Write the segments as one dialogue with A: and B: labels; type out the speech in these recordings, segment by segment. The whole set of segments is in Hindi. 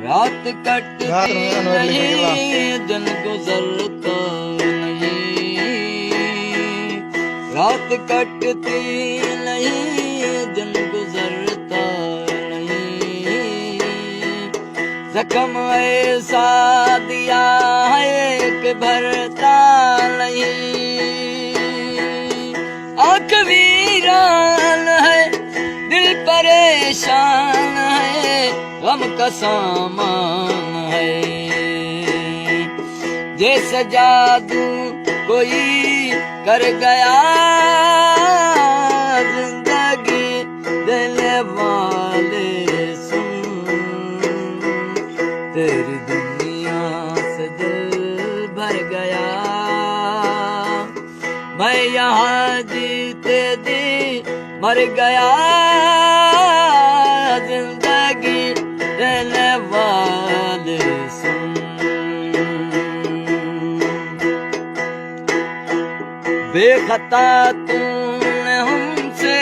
A: रात कटती नहीं दिन गुजरता नहीं, रात कटती नहीं दिन गुजरता नहीं। जख्म ऐसा दिया है कि भरता नहीं। आँख वीरान है दिल परेशान है, गम का सामान है। जैसे जादू कोई कर गया जिंदगी देने वाले सुन, तेरी दुनिया से दिल भर गया। मैं यहाँ जीते जी मर गया, जिंदगी देने वाले सुन। बेखता तूने हमसे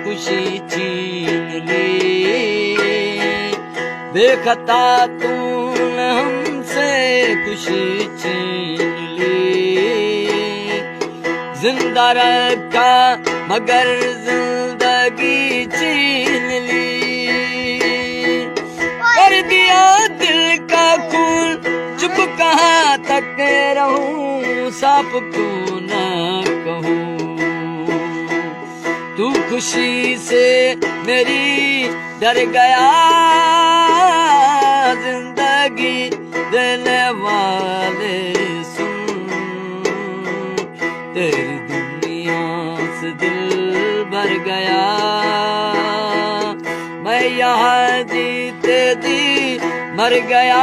A: खुशी छीन ली, बेखता तूने हमसे खुशी छीन ली। जिंदा रखा मगर जिंदगी छीन ली, कर दिया दिल का खून चुप कहाँ तक रहूं, साफ क्यों ना कहूँ। तू खुशी से मेरी डर गया, जिंदगी देने वाले सुन, तेरी दुनिया से दिल भर गया। मैं यहाँ जीते जी मर गया।